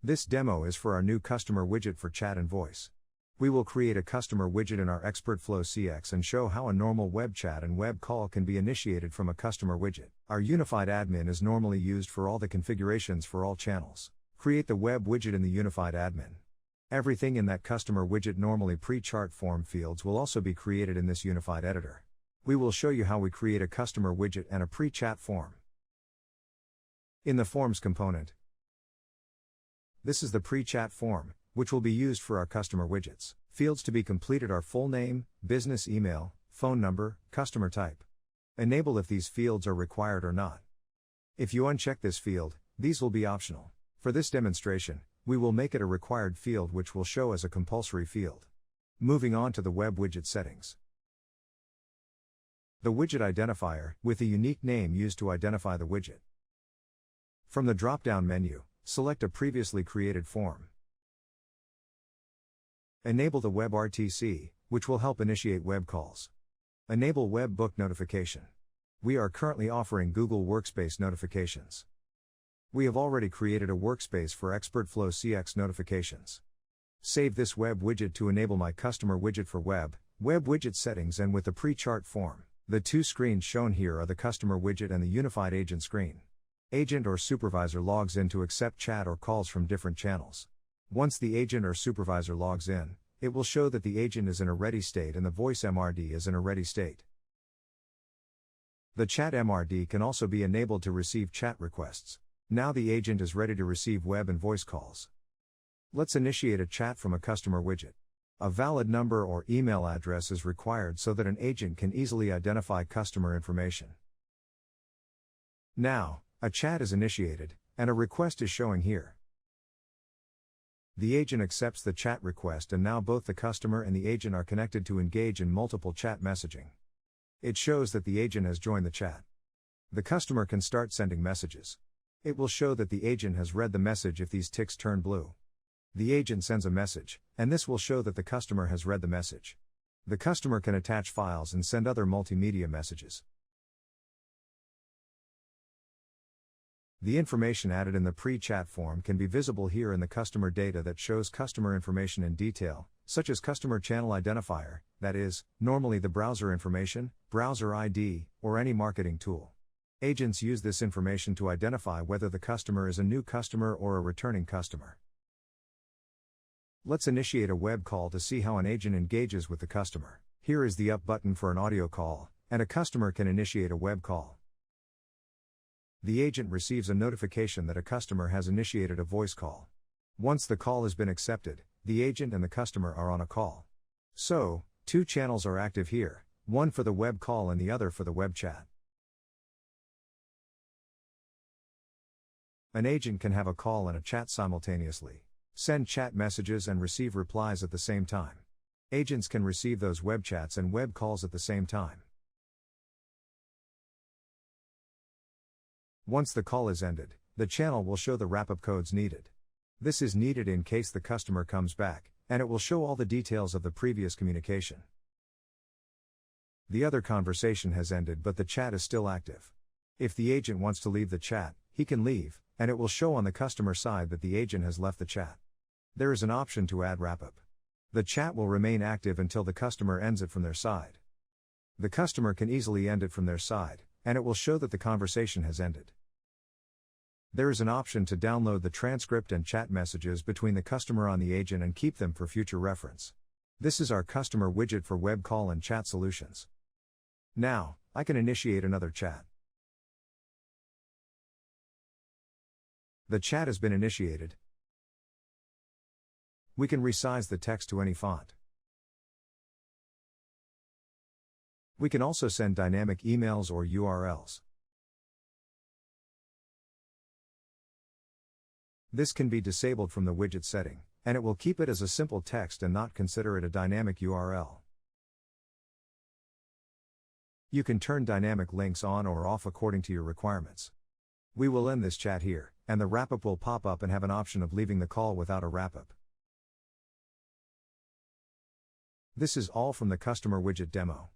This demo is for our new customer widget for chat and voice. We will create a customer widget in our ExpertFlow CX and show how a normal web chat and web call can be initiated from a customer widget. Our unified admin is normally used for all the configurations for all channels. Create the web widget in the unified admin. Everything in that customer widget, normally pre-chart form fields, will also be created in this unified editor. We will show you how we create a customer widget and a pre-chat form. In the Forms component, this is the pre-chat form, which will be used for our customer widgets. Fields to be completed are full name, business email, phone number, customer type. Enable if these fields are required or not. If you uncheck this field, these will be optional. For this demonstration, we will make it a required field, which will show as a compulsory field. Moving on to the web widget settings. The widget identifier, with a unique name used to identify the widget. From the drop-down menu, select a previously created form. Enable the WebRTC, which will help initiate web calls. Enable webbook notification. We are currently offering Google Workspace notifications. We have already created a workspace for ExpertFlow CX notifications. Save this web widget to enable my customer widget for web widget settings and with the pre-chart form. The two screens shown here are the customer widget and the unified agent screen. Agent or supervisor logs in to accept chat or calls from different channels. Once the agent or supervisor logs in, it will show that the agent is in a ready state and the voice MRD is in a ready state. The chat MRD can also be enabled to receive chat requests. Now the agent is ready to receive web and voice calls. Let's initiate a chat from a customer widget. A valid number or email address is required so that an agent can easily identify customer information. Now, a chat is initiated, and a request is showing here. The agent accepts the chat request, and now both the customer and the agent are connected to engage in multiple chat messaging. It shows that the agent has joined the chat. The customer can start sending messages. It will show that the agent has read the message if these ticks turn blue. The agent sends a message, and this will show that the customer has read the message. The customer can attach files and send other multimedia messages. The information added in the pre-chat form can be visible here in the customer data that shows customer information in detail, such as customer channel identifier, that is, normally the browser information, browser ID, or any marketing tool. Agents use this information to identify whether the customer is a new customer or a returning customer. Let's initiate a web call to see how an agent engages with the customer. Here is the up button for an audio call, and a customer can initiate a web call. The agent receives a notification that a customer has initiated a voice call. Once the call has been accepted, the agent and the customer are on a call. So, two channels are active here, one for the web call and the other for the web chat. An agent can have a call and a chat simultaneously, send chat messages and receive replies at the same time. Agents can receive those web chats and web calls at the same time. Once the call is ended, the channel will show the wrap-up codes needed. This is needed in case the customer comes back, and it will show all the details of the previous communication. The other conversation has ended, but the chat is still active. If the agent wants to leave the chat, he can leave, and it will show on the customer side that the agent has left the chat. There is an option to add wrap-up. The chat will remain active until the customer ends it from their side. The customer can easily end it from their side, and it will show that the conversation has ended. There is an option to download the transcript and chat messages between the customer on the agent and keep them for future reference. This is our customer widget for web call and chat solutions. Now, I can initiate another chat. The chat has been initiated. We can resize the text to any font. We can also send dynamic emails or URLs. This can be disabled from the widget setting, and it will keep it as a simple text and not consider it a dynamic URL. You can turn dynamic links on or off according to your requirements. We will end this chat here, and the wrap-up will pop up and have an option of leaving the call without a wrap-up. This is all from the customer widget demo.